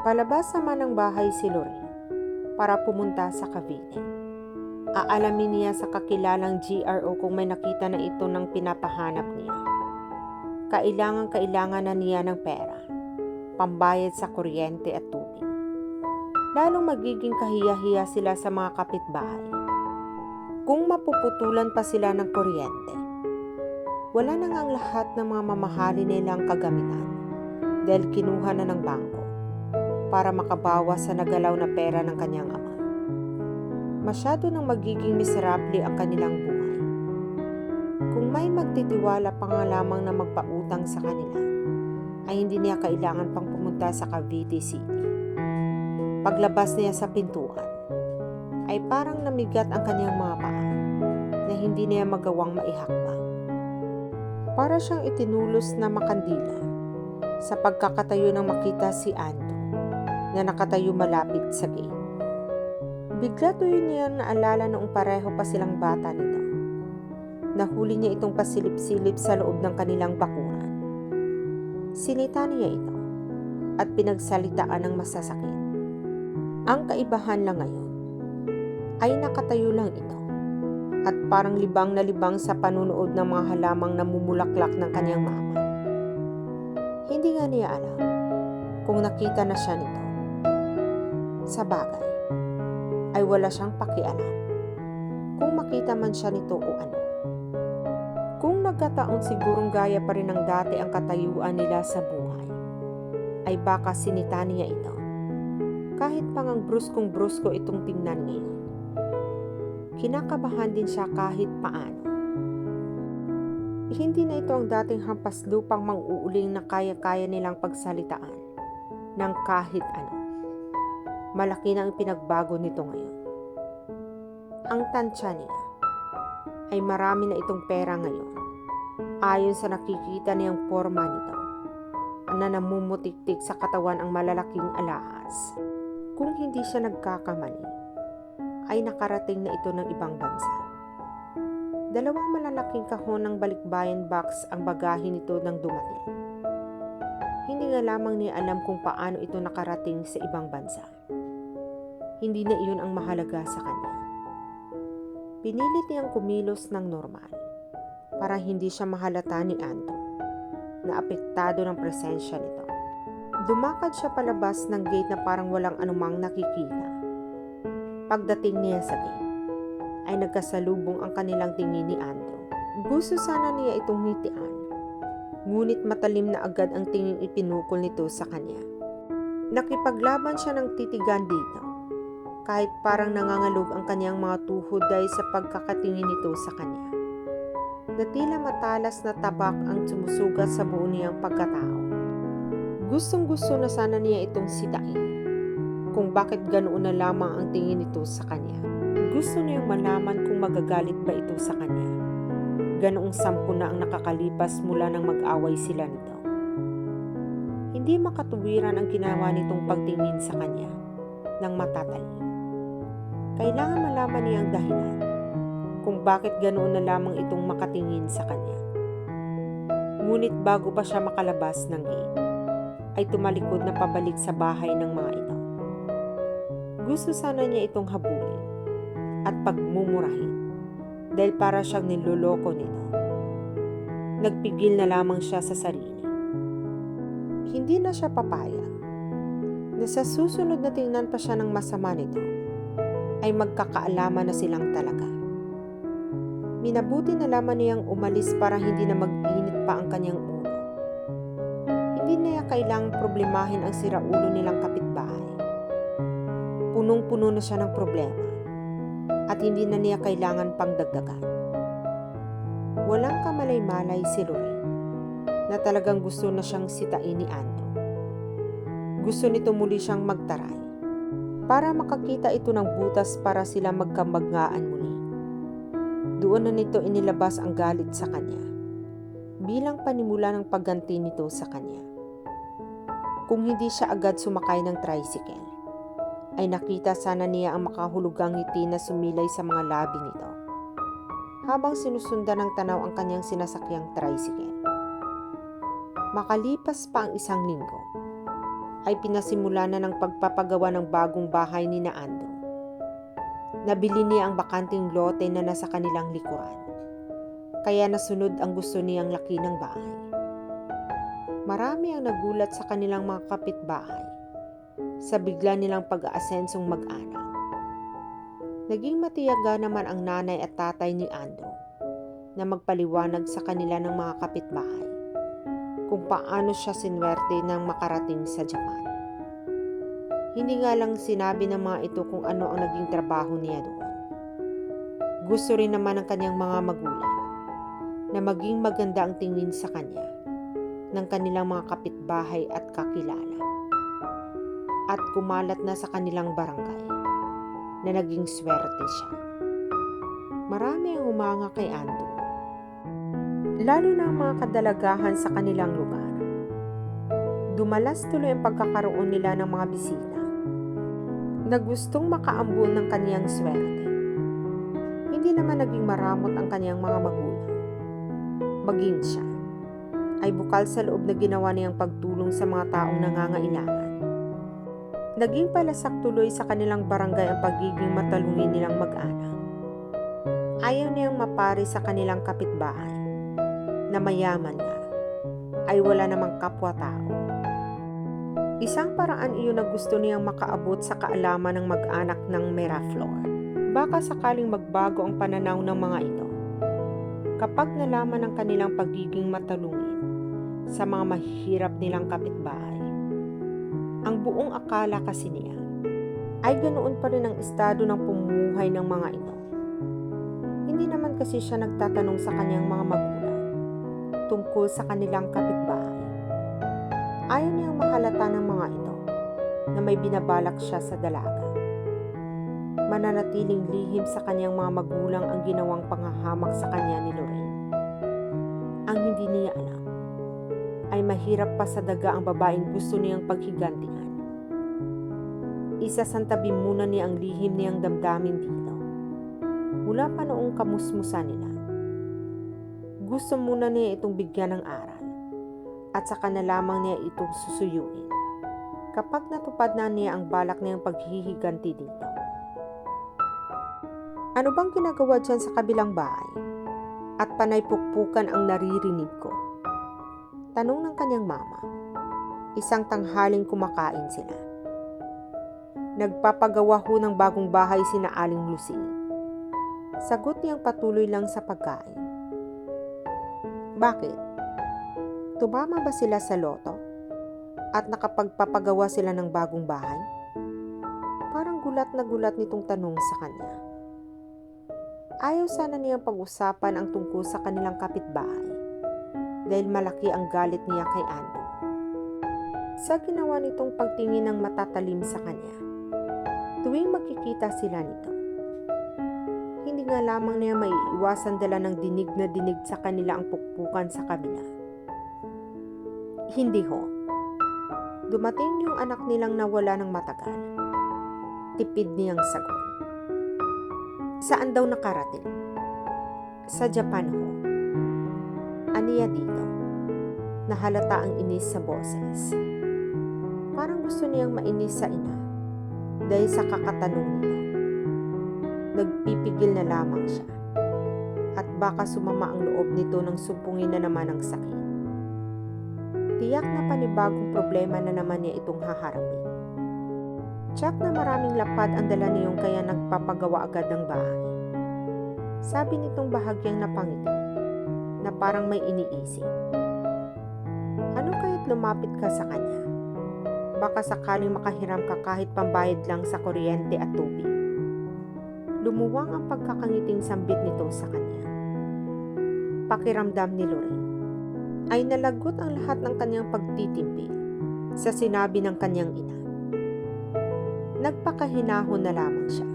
Palabas naman ng bahay si Lorraine para pumunta sa Cavite. Aalamin niya sa kakilalang GRO kung may nakita na ito ng pinapahanap niya. Kailangan na niya ng pera, pambayad sa kuryente at tubig. Lalong magiging kahiya-hiya sila sa mga kapitbahay kung mapuputulan pa sila ng kuryente. Wala na nga ang lahat ng mga mamahalin nilang kagamitan dahil kinuha na ng bangko para makabawas sa nagalaw na pera ng kanyang ama. Masyado nang magiging miserable ang kanilang buhay. Kung may magtitiwala pa nga lamang na magpautang sa kanila, ay hindi niya kailangan pang pumunta sa Cavite City. Paglabas niya sa pintuan, ay parang namigat ang kanyang mga paa na hindi niya magawang maihakbang. Para siyang itinulos na makandila sa pagkakatayo nang makita si Ando na nakatayo malapit sa gate. Bigla tuloy niya naalala noong pareho pa silang bata nito. Nahuli niya itong pasilip-silip sa loob ng kanilang bakuran. Sinita niya ito at pinagsalitaan ng masasakit. Ang kaibahan lang ngayon ay nakatayo lang ito at parang libang na libang sa panunood ng mga halamang namumulaklak ng kanyang mama. Hindi nga niya alam kung nakita na siya nito. Sa bagay, ay wala siyang pakialam kung makita man siya nito o ano. Kung nagkataon sigurong gaya pa rin ng dati ang katayuan nila sa buhay, ay baka sinita niya ito. Kahit pangang bruskong-brusko itong tingnan ngayon. Kinakabahan din siya kahit paano. Hindi na ito ang dating hampas lupang mang-uuling na kaya-kaya nilang pagsalitaan ng kahit ano. Malaki na ang pinagbago nito ngayon. Ang tansya niya ay marami na itong pera ngayon ayon sa nakikita niyang forma nito na namumutiktik sa katawan ang malalaking alahas. Kung hindi siya nagkakamali, ay nakarating na ito ng ibang bansa. Dalawang malalaking kahon ng balikbayan box ang bagahe nito nang dumating. Hindi nga lamang niya alam kung paano ito nakarating sa ibang bansa. Hindi na iyon ang mahalaga sa kanya. Pinilit niyang kumilos ng normal para hindi siya mahalata ni Ando na apektado ng presensya nito. Dumakad siya palabas ng gate na parang walang anumang nakikita. Pagdating niya sa gate, ay nagkasalubong ang kanilang tingin ni Ando. Gusto sana niya itong ngitian, ngunit matalim na agad ang tingin ipinukol nito sa kanya. Nakipaglaban siya ng titigan dito, kahit parang nangangalog ang kanyang mga tuhod dahil sa pagkakatingin nito sa kanya. Na tila matalas na tabak ang sumusugat sa buo niyang pagkatao. Gustong-gusto na sana niya itong sitain kung bakit ganoon na lamang ang tingin nito sa kanya. Gusto niyang malaman kung magagalit ba ito sa kanya. Ganoong 10 na ang nakakalipas mula nang mag-away sila nito. Hindi makatuwiran ang ginawa nitong pagtingin sa kanya ng matatalim. Kailangan malaman niya ang dahilan kung bakit ganoon na lamang itong makatingin sa kanya. Ngunit bago pa siya makalabas ng gate, ay tumalikod na pabalik sa bahay ng mga ito. Gusto sana niya itong habulin at pagmumurahin dahil para siyang niloloko nito. Nagpigil na lamang siya sa sarili. Hindi na siya papayag na sa susunod na tingnan pa siya ng masama nito, ay magkakaalaman na silang talaga. Minabuti na lamang niyang umalis para hindi na mag-init pa ang kanyang ulo. Hindi niya kailangang problemahin ang siraulo nilang kapitbahay. Punong-puno na siya ng problema at hindi na niya kailangan pang dagdagan. Walang kamalay-malay si Lorraine na talagang gusto na siyang sitain ni Ando. Gusto nito muli siyang magtaray para makakita ito ng butas para sila magkamaggaan muli. Doon na nito inilabas ang galit sa kanya bilang panimula ng pagganti nito sa kanya. Kung hindi siya agad sumakay ng tricycle, ay nakita sana niya ang makahulugang ngiti na sumilay sa mga labi nito habang sinusundan ng tanaw ang kanyang sinasakyang tricycle. Makalipas pa ang 1 linggo, ay pinasimula na ng pagpapagawa ng bagong bahay ni na Andrew. Nabili niya ang bakanting lote na nasa kanilang likuran, kaya nasunod ang gusto niyang laki ng bahay. Marami ang nagulat sa kanilang mga kapitbahay sa bigla nilang pag-aasensong mag-anak. Naging matiyaga naman ang nanay at tatay ni Andrew na magpaliwanag sa kanila ng mga kapitbahay kung paano siya sinwerte nang makarating sa Japan. Hindi nga lang sinabi ng mga ito kung ano ang naging trabaho niya doon. Gusto rin naman ng kanyang mga magulang na maging maganda ang tingin sa kanya ng kanilang mga kapitbahay at kakilala, at kumalat na sa kanilang barangay na naging swerte siya. Marami ang humanga kay Andrew, lalo na ang mga kadalagahan sa kanilang lugar. Dumalas tuloy ang pagkakaroon nila ng mga bisita na gustong makaambon ng kaniyang swerte. Hindi naman naging maramot ang kaniyang mga magulang. Maging siya ay bukal sa loob na ginawa niyang pagtulong sa mga taong nangangailangan. Naging palasak tuloy sa kanilang barangay ang pagiging matalungin nilang mag-anak. Ayaw niyang mapari sa kanilang kapitbahay na mayaman nga ay wala namang kapwa-tao. Isang paraan iyon na gusto niyang makaabot sa kaalaman ng mag-anak ng Miraflor. Baka sakaling magbago ang pananaw ng mga ito kapag nalaman ng kanilang pagiging matalungin sa mga mahihirap nilang kapitbahay. Ang buong akala kasi niya ay ganoon pa rin ang estado ng pamumuhay ng mga ito. Hindi naman kasi siya nagtatanong sa kanyang mga magulang tungkol sa kanilang kapitbahay. Ayaw niyang mahalata ng mga ito na may binabalak siya sa dalaga. Mananatiling lihim sa kanyang mga magulang ang ginawang panghahamak sa kanya ni Lorraine. Ang hindi niya alam ay mahirap pa sa daga ang babaeng gusto niyang paghigantihan. Isasantabi muna niya ang lihim niyang damdamin dito. Mula pa noong kamusmusan nila, gusto muna niya itong bigyan ng aral at saka na lamang niya itong susuyuin kapag natupad na niya ang balak niyang paghihiganti dito. Ano bang ginagawa dyan sa kabilang bahay? At panay pukpukan ang naririnig ko. Tanong ng kanyang mama. Isang tanghaling kumakain sila. Nagpapagawa ho ng bagong bahay sina Aling Lucille. Sagot niyang patuloy lang sa pagkain. Bakit? Tumama ba sila sa loto? At nakapagpapagawa sila ng bagong bahay? Parang gulat na gulat nitong tanong sa kanya. Ayaw sana niyang pag-usapan ang tungkol sa kanilang kapitbahay dahil malaki ang galit niya kay Andrew sa ginawa nitong pagtingin ng matatalim sa kanya tuwing magkikita sila nito. Hindi nga lamang niya maiiwasan dala ng dinig na dinig sa kanila ang pukpukan sa kabila. Hindi ho. Dumating yung anak nilang nawala ng matagal. Tipid niyang sagot. Saan daw nakarating? Sa Japan ho. Aniya dito. Nahalata ang inis sa boses. Parang gusto niyang mainis sa ina dahil sa kakatanong nito. Nagpipigil na lamang siya at baka sumama ang loob nito nang sumpungin na naman ang sakit. Tiyak na panibagong problema na naman niya itong haharapin. Tiyak na maraming lapad ang dala niyong kaya nagpapagawa agad ng bahay. Sabi nitong bahagyang napangiti na parang may iniisip. Ano kaya't lumapit ka sa kanya? Baka sakaling makahiram ka kahit pambayad lang sa kuryente at tubig. Lumuwang ang pagkakangiting sambit nito sa kanya. Pakiramdam ni Lorraine ay nalagot ang lahat ng kanyang pagtitimpi sa sinabi ng kanyang ina. Nagpakahinahon na lamang siya.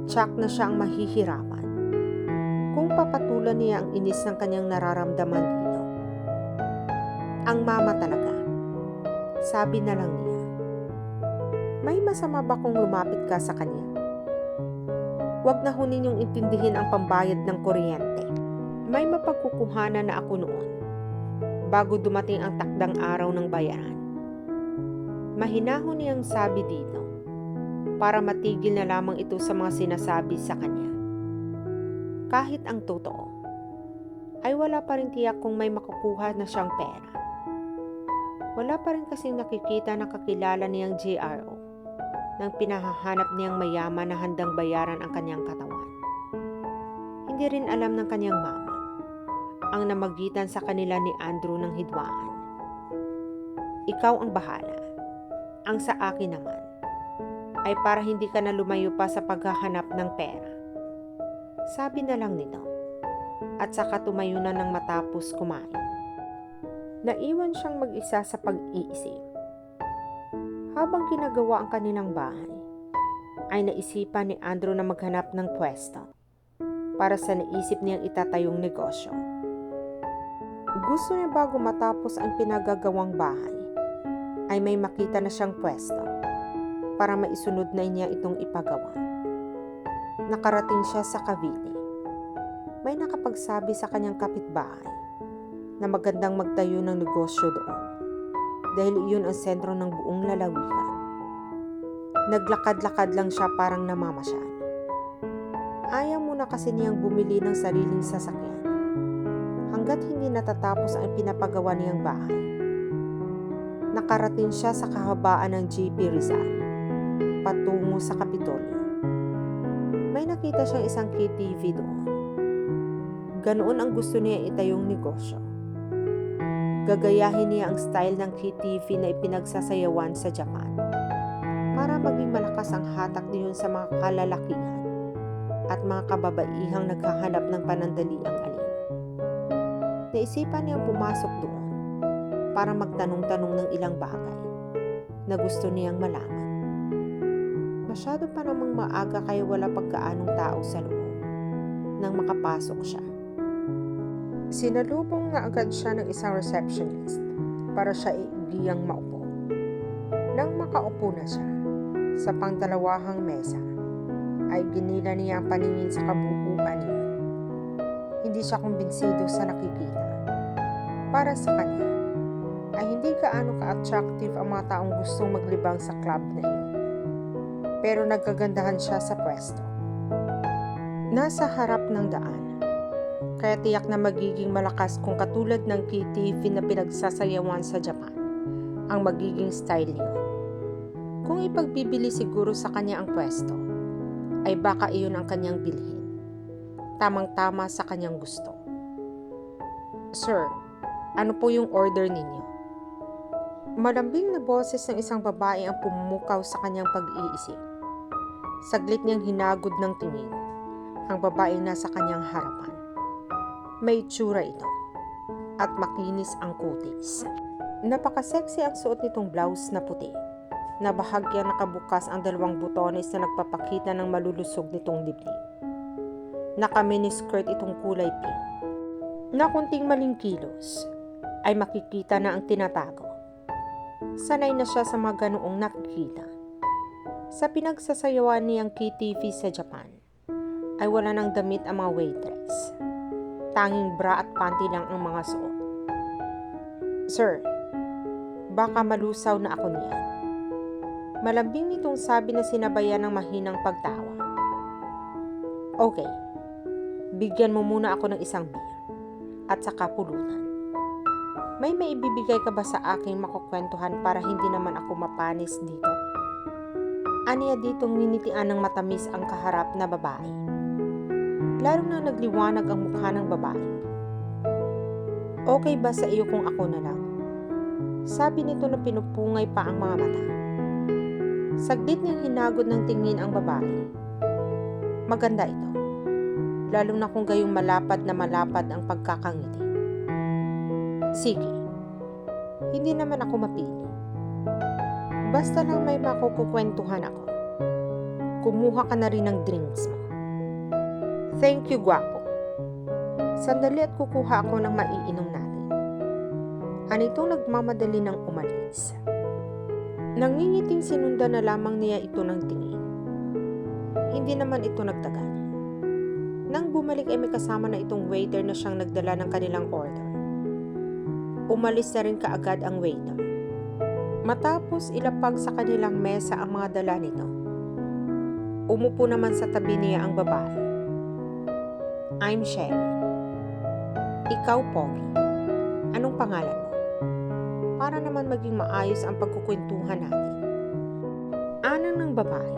Tiyak na siya ang mahihirapan kung papatulan niya ang inis ng kanyang nararamdaman dito. Ang mama talaga, sabi na lang niya. May masama ba kung lumapit ka sa kanya? Huwag na ho ninyong intindihin ang pambayad ng kuryente. May mapagkukuhanan na ako noon bago dumating ang takdang araw ng bayaran. Mahinahon niyang sabi dito para matigil na lamang ito sa mga sinasabi sa kanya. Kahit ang totoo ay wala pa rin tiyak kung may makukuha na siyang pera. Wala pa rin kasing nakikita na kakilala niyang JRO nang pinahahanap niyang mayaman na handang bayaran ang kanyang katawan. Hindi rin alam ng kanyang mama ang namagitan sa kanila ni Andrew ng hidwaan. Ikaw ang bahala. Ang sa akin naman ay para hindi ka na lumayo pa sa paghahanap ng pera. Sabi na lang nito at saka tumayo na nang matapos kumain. Naiwan siyang mag-isa sa pag-iisip. Habang ginagawa ang kanilang bahay, ay naisipan ni Andrew na maghanap ng pwesto para sa naisip niyang itatayong negosyo. Gusto niya bago matapos ang pinagagawang bahay, ay may makita na siyang pwesto para maisunod na niya itong ipagawa. Nakarating siya sa Cavite. May nakapagsabi sa kanyang kapitbahay na magandang magtayo ng negosyo doon dahil iyon ang sentro ng buong lalawigan. Naglakad-lakad lang siya parang namamasyal. Ayaw muna kasi niyang bumili ng sariling sasakyan hanggat hindi natatapos ang pinapagawa niyang bahay. Nakarating siya sa kahabaan ng JP Rizal patungo sa Kapitolyo. May nakita siyang isang KTV doon. Ganoon ang gusto niya itayong negosyo. Gagayahin niya ang style ng KTV na ipinagsasayawan sa Japan para maging malakas ang hatak niyon sa mga kalalakihan at mga kababaihang naghahanap ng panandaliang alin. Naisipan niyang pumasok doon para magtanong-tanong ng ilang bagay na gusto niyang malaman. Masyado pa namang maaga kaya wala pagkaanong tao sa loob nang makapasok siya. Sinalubong na agad siya ng isang receptionist para siya iigiyang maupo. Nang makaupo na siya sa pangdalawahang mesa, ay ginila niya ang paningin sa kabuuan niya. Hindi siya kumbinsido sa nakikita. Para sa kanya, ay hindi gaano ka-attractive ang mga taong gustong maglibang sa club na iyon. Pero nagagandahan siya sa pwesto. Nasa harap ng daan, kaya tiyak na magiging malakas kung katulad ng KTV na pinagsasayawan sa Japan ang magiging style niyo. Kung ipagbibili siguro sa kanya ang pwesto, ay baka iyon ang kanyang bilhin. Tamang-tama sa kanyang gusto. Sir, ano po yung order ninyo? Malambing na boses ng isang babae ang pumukaw sa kanyang pag-iisip. Saglit niyang hinagod ng tingin ang babaeng nasa kanyang harapan. May itsura ito at makinis ang kutis. Napaka-sexy ang suot nitong blouse na puti na bahagyang nakabukas ang dalawang butones na nagpapakita ng malulusog nitong dibdib. Naka-miniskirt itong kulay pink na kunting maling kilos ay makikita na ang tinatago. Sanay na siya sa mga ganoong nakikita. Sa pinagsasayawan niyang KTV sa Japan ay wala nang damit ang mga waitress. Tanging bra at panty lang ang mga suot. Sir, baka malusaw na ako niyan. Malambing nitong sabi na sinabayan ng mahinang pagtawa. Okay, bigyan mo muna ako ng isang beer at saka pulutan. May maibibigay ka ba sa aking makukwentuhan para hindi naman ako mapanis dito? Aniya ditong ninitian ng matamis ang kaharap na babae. Lalo na nagliwanag ang mukha ng babae. Okay ba sa iyo kung ako na lang? Sabi nito na pinupungay pa ang mga mata. Saglit niyang hinagod ng tingin ang babae. Maganda ito. Lalo na kung gayong malapad na malapad ang pagkakangiti. Sige. Hindi naman ako mapili. Basta lang may makukukwentuhan ako. Kumuha ka na rin ng drinks mo. Thank you, gwapo. Sandali at kukuha ako ng maiinom natin. Anitong nagmamadali ng umalis. Nangingiting sinundan na lamang niya ito ng tingin. Hindi naman ito nagtagal. Nang bumalik ay may kasama na itong waiter na siyang nagdala ng kanilang order. Umalis na rin kaagad ang waiter. Matapos ilapag sa kanilang mesa ang mga dala nito, umupo naman sa tabi niya ang babae. I'm Shelly. Ikaw, Pogi. Anong pangalan mo? Para naman maging maayos ang pagkukwentuhan natin. Anang ng babae,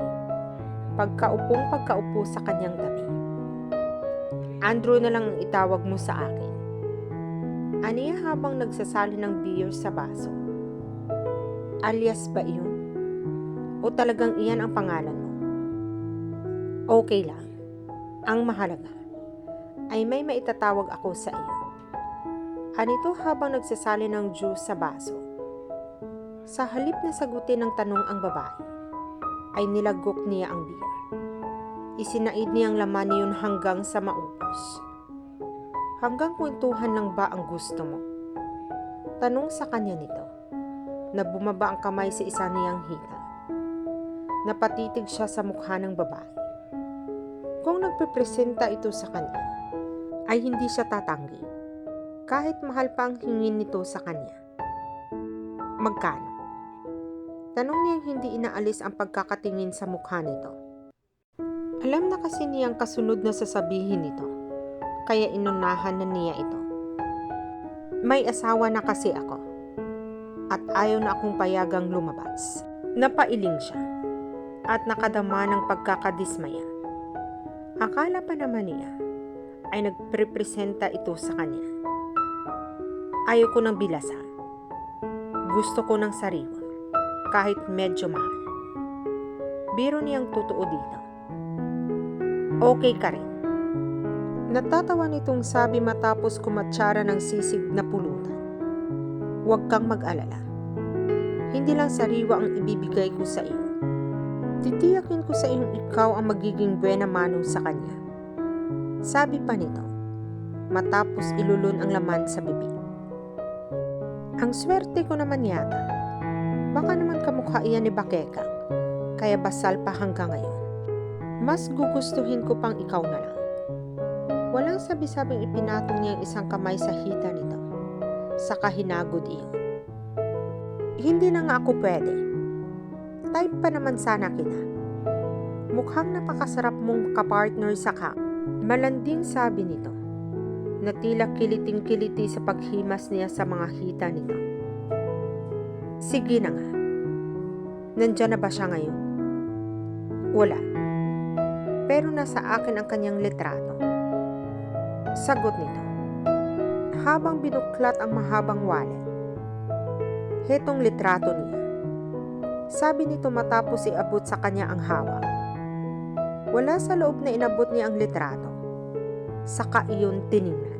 pagkaupo sa kanyang tabi. Andrew na lang ang itawag mo sa akin. Aniya habang nagsasali ng beer sa baso. Alias ba iyon? O talagang iyan ang pangalan mo? Okay lang. Ang mahalaga ay may maitatawag ako sa iyo. Anito habang nagsasali ng juice sa baso. Sa halip na sagutin ng tanong ang babae, ay nilagok niya ang beer. Isinaid niyang laman niyon hanggang sa maubos. Hanggang kwentuhan lang ba ang gusto mo? Tanong sa kanya nito, na bumaba ang kamay sa isa niyang hita. Napatitig siya sa mukha ng babae. Kung nagpipresenta ito sa kanya, ay hindi siya tatanggi, kahit mahal pa ang hingin nito sa kanya. Magkano? Tanong niyang hindi inaalis ang pagkakatingin sa mukha nito. Alam na kasi niyang kasunod na sasabihin nito, kaya inunahan na niya ito. May asawa na kasi ako, at ayaw na akong payagang lumabas. Napailing siya, at nakadama ng pagkakadismaya. Akala pa naman niya, ay nagprepresenta ito sa kanya. Ayaw ko ng bilasan. Gusto ko ng sariwa, kahit medyo mahal. Biro niyang totoo dito. Okay ka rin. Natatawa nitong sabi matapos kumatsara ng sisig na pulutan. Huwag kang mag-alala. Hindi lang sariwa ang ibibigay ko sa iyo. Titiyakin ko sa iyong ikaw ang magiging buena mano sa kanya. Sabi pa nito, matapos ilulun ang laman sa bibig. Ang swerte ko naman yata. Baka naman kamukha iyan ni Bakekang, kaya basal pa hanggang ngayon. Mas gugustuhin ko pang ikaw na lang. Walang sabi-sabing ipinatong niya ang isang kamay sa hita nito. Saka hinagod iyon. Hindi na nga ako pwede. Type pa naman sana kita. Mukhang napakasarap mong kapartner sa ka. Malanding sabi nito, na tila kiliting-kiliti sa paghimas niya sa mga hita nito. Sige na nga. Nandyan na ba siya ngayon? Wala. Pero nasa akin ang kanyang litrato. Sagot nito, habang binuklat ang mahabang wallet. Hetong litrato niya. Sabi nito matapos iabot sa kanya ang hawak. Wala sa loob na inabot niya ang litrato. Saka iyon tiningnan.